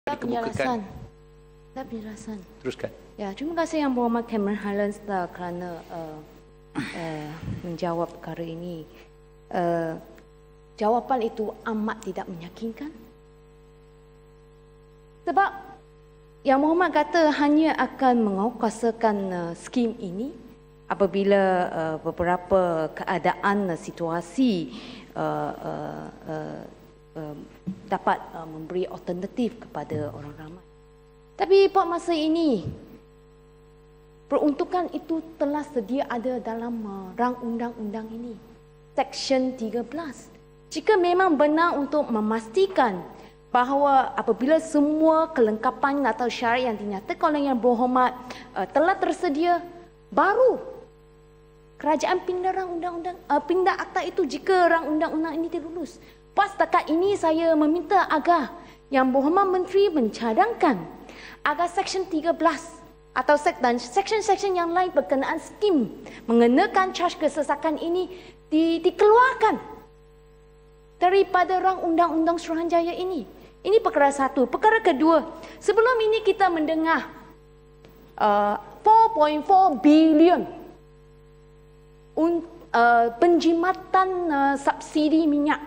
Penjelasan. Penjelasan. Teruskan. Ya, terima kasih Yang Berhormat Cameron Highlands kerana menjawab perkara ini. Jawapan itu amat tidak meyakinkan. Sebab Yang Berhormat kata hanya akan menguatkuasakan skim ini apabila beberapa keadaan situasi dapat memberi alternatif kepada orang ramai. Tapi pada masa ini, peruntukan itu telah sedia ada dalam rang undang-undang ini. Seksyen 13. Jika memang benar untuk memastikan bahawa apabila semua kelengkapan atau syarat yang dinyatakan oleh Yang Berhormat telah tersedia, baru kerajaan pindah rang undang-undang, pindah akta itu jika rang undang-undang ini dilulus. Pas setakat ini saya meminta agar Yang Berhormat Menteri mencadangkan agar Seksyen 13 atau seksyen-seksyen yang lain berkenaan skim mengenakan caj kesesakan ini dikeluarkan daripada rang undang-undang Suruhanjaya ini. Ini perkara satu. Perkara kedua, sebelum ini kita mendengar 4.4 bilion penjimatan subsidi minyak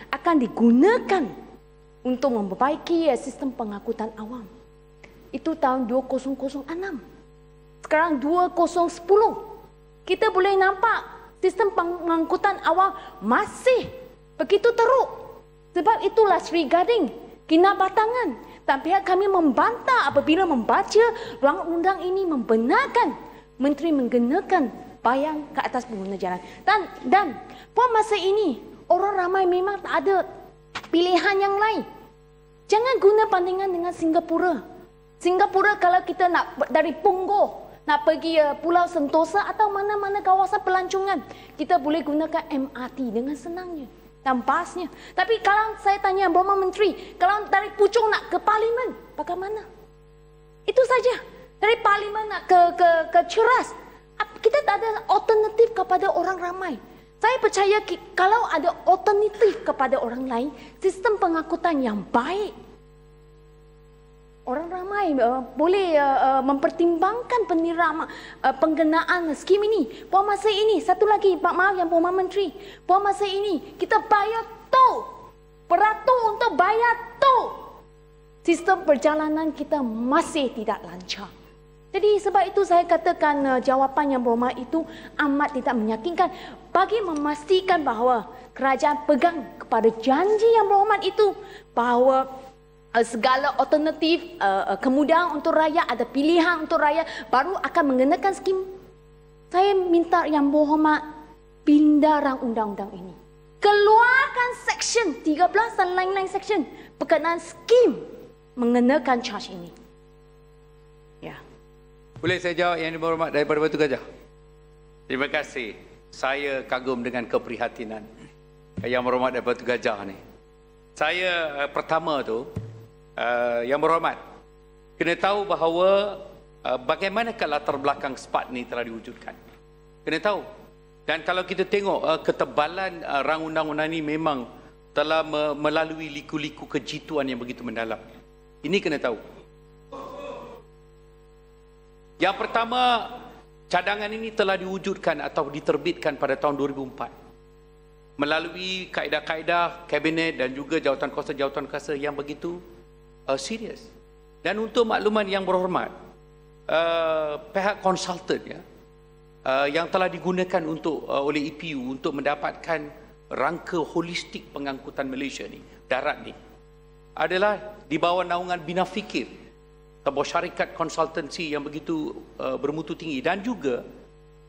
akan digunakan untuk memperbaiki sistem pengangkutan awam. Itu tahun 2006. Sekarang 2010. Kita boleh nampak sistem pengangkutan awam masih begitu teruk. Sebab itulah Sri Gading kinabatangan. Dan pihak kami membantah apabila membaca rang undang ini membenarkan menteri menggunakan bayang ke atas pengguna jalan. Dan pada masa ini orang ramai memang tak ada pilihan yang lain. Jangan guna bandingan dengan Singapura. Singapura kalau kita nak dari Punggol nak pergi Pulau Sentosa atau mana-mana kawasan pelancongan, kita boleh gunakan MRT dengan senangnya dan basnya. Tapi kalau saya tanya Yang Berhormat Menteri, kalau dari Puchong nak ke Parlimen, bagaimana? Itu saja. Dari Parlimen nak ke Ceras, kita tak ada alternatif kepada orang ramai. Saya percaya kalau ada alternatif kepada orang lain, sistem pengangkutan yang baik, orang ramai boleh mempertimbangkan penggunaan skim ini. Pada masa ini, satu lagi, maaf Yang Berhormat Menteri, pada masa ini kita bayar tol, beratur untuk bayar tol. Sistem perjalanan kita masih tidak lancar. Jadi sebab itu saya katakan jawapan Yang Berhormat itu amat tidak meyakinkan bagi memastikan bahawa kerajaan pegang kepada janji Yang Berhormat itu bahawa segala alternatif kemudahan untuk rakyat, ada pilihan untuk rakyat baru akan mengenakan skim. Saya minta Yang Berhormat pindah rang undang-undang ini. Keluarkan Seksyen 13 dan lain-lain seksyen berkenaan skim mengenakan caj ini. Ya. Boleh saya jawab Yang Berhormat daripada Batu Gajah? Terima kasih. Saya kagum dengan keprihatinan Yang Berhormat daripada Batu Gajah ni. Saya pertama tu, Yang Berhormat kena tahu bahawa bagaimana latar belakang SPAT ni telah diwujudkan. Kena tahu. Dan kalau kita tengok ketebalan rang undang-undang ni memang telah melalui liku-liku kejituan yang begitu mendalam. Ini kena tahu. Yang pertama, cadangan ini telah diwujudkan atau diterbitkan pada tahun 2004 melalui kaedah-kaedah kabinet dan juga jawatan kuasa yang begitu serius. Dan untuk makluman Yang Berhormat, pihak konsultan ya, yang telah digunakan oleh EPU untuk mendapatkan rangka holistik pengangkutan Malaysia ni, darat ni, adalah di bawah naungan Bina Fikir, sebuah syarikat konsultansi yang begitu bermutu tinggi, dan juga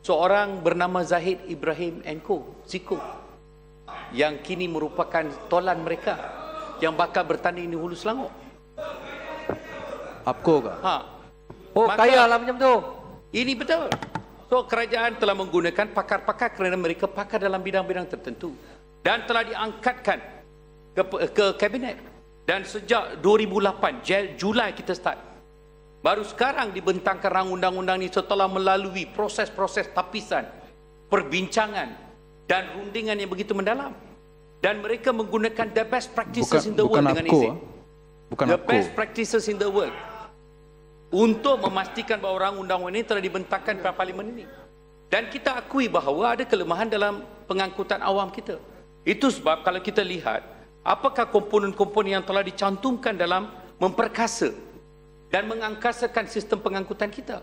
seorang bernama Zahid Ibrahim & Co, Ziko, yang kini merupakan tolan mereka yang bakal bertanding di Hulu Selangor. Apko ke? Ha. Oh, kaya lah macam tu. Ini betul. So, kerajaan telah menggunakan pakar-pakar kerana mereka pakar dalam bidang-bidang tertentu dan telah diangkatkan ke kabinet. Dan sejak 2008, Julai kita start. Baru sekarang dibentangkan rang undang-undang ini setelah melalui proses-proses tapisan, perbincangan dan rundingan yang begitu mendalam. Dan mereka menggunakan the best practices in the world dengan izin. Bukan the aku. best practices in the world untuk memastikan bahawa undang-undang ini telah dibentangkan pada parlimen ini. Dan kita akui bahawa ada kelemahan dalam pengangkutan awam kita. Itu sebab kalau kita lihat apakah komponen-komponen yang telah dicantumkan dalam memperkasa dan mengangkasakan sistem pengangkutan kita.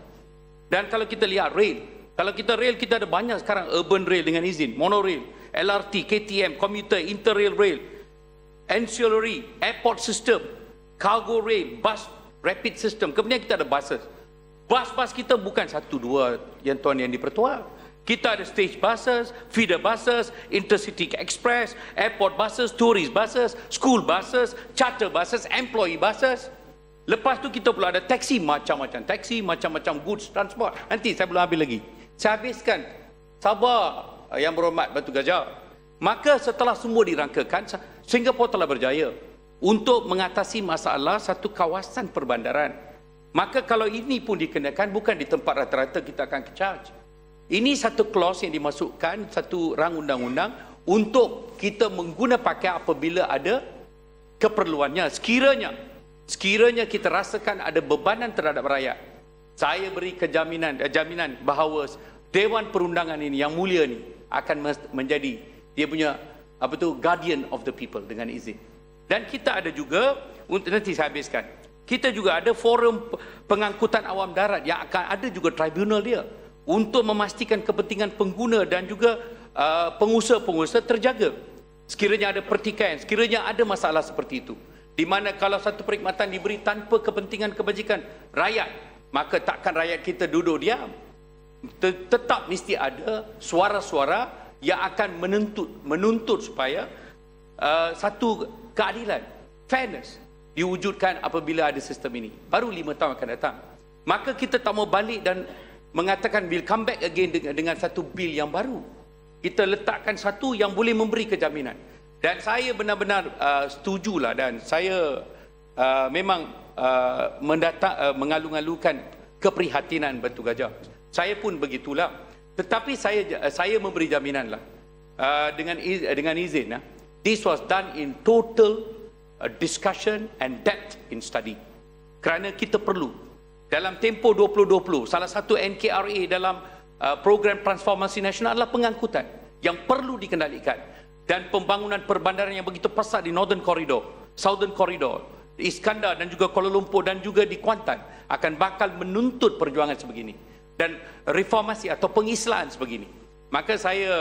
Dan kalau kita lihat rail, kalau kita rail, kita ada banyak sekarang urban rail dengan izin, monorail, LRT, KTM, commuter, interrail rail, ancillary, airport system, cargo rail, bus rapid system. Kemudian kita ada buses. Bus-bus kita bukan satu dua yang tuan yang dipertua. Kita ada stage buses, feeder buses, intercity express, airport buses, tourist buses, school buses, charter buses, employee buses. Lepas tu kita pula ada taksi, macam-macam taksi, macam-macam goods transport. Nanti saya belum habis lagi. Saya habiskan. Sabar Yang Berhormat Batu Gajah. Maka setelah semua dirangkakan, Singapura telah berjaya untuk mengatasi masalah satu kawasan perbandaran. Maka kalau ini pun dikenakan, bukan di tempat rata-rata kita akan charge. Ini satu clause yang dimasukkan, satu rang undang-undang untuk kita mengguna pakai apabila ada keperluannya. Sekiranya kita rasakan ada bebanan terhadap rakyat, saya beri jaminan bahawa Dewan Perundangan ini yang mulia ni akan menjadi dia punya guardian of the people dengan izin. Dan kita ada juga, nanti saya habiskan, kita juga ada forum pengangkutan awam darat yang akan ada juga tribunal dia untuk memastikan kepentingan pengguna dan juga pengusaha-pengusaha terjaga. Sekiranya ada pertikaian, sekiranya ada masalah seperti itu, di mana kalau satu perkhidmatan diberi tanpa kepentingan kebajikan rakyat, maka takkan rakyat kita duduk diam. Tetap mesti ada suara-suara yang akan menuntut supaya satu keadilan, fairness diwujudkan apabila ada sistem ini. Baru 5 tahun akan datang. Maka kita tak mau balik dan mengatakan we'll come back again dengan satu bil yang baru. Kita letakkan satu yang boleh memberi kejaminan. Dan saya benar-benar setujulah, dan saya memang mengalu-alukan keprihatinan Batu Gajah. Saya pun begitulah. Tetapi saya memberi jaminanlah dengan izin. This was done in total discussion and depth in study. Kerana kita perlu dalam tempoh 2020, salah satu NKRA dalam program transformasi nasional adalah pengangkutan yang perlu dikendalikan. Dan pembangunan perbandaran yang begitu pesat di Northern Corridor, Southern Corridor, Iskandar dan juga Kuala Lumpur dan juga di Kuantan akan bakal menuntut perjuangan sebegini dan reformasi atau pengislahan sebegini. Maka saya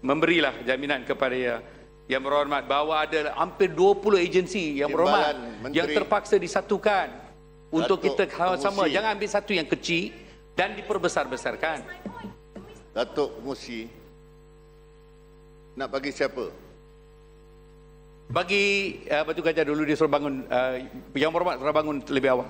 memberilah jaminan kepada Yang Berhormat bahawa ada hampir 20 agensi Yang Berhormat yang terpaksa disatukan untuk kita sama-sama. Jangan ambil satu yang kecil dan diperbesar-besarkan. Datuk Pengusi, nak bagi siapa? Bagi Batu Gajah dulu, dia suruh bangun. Yang Berhormat suruh bangun lebih awal.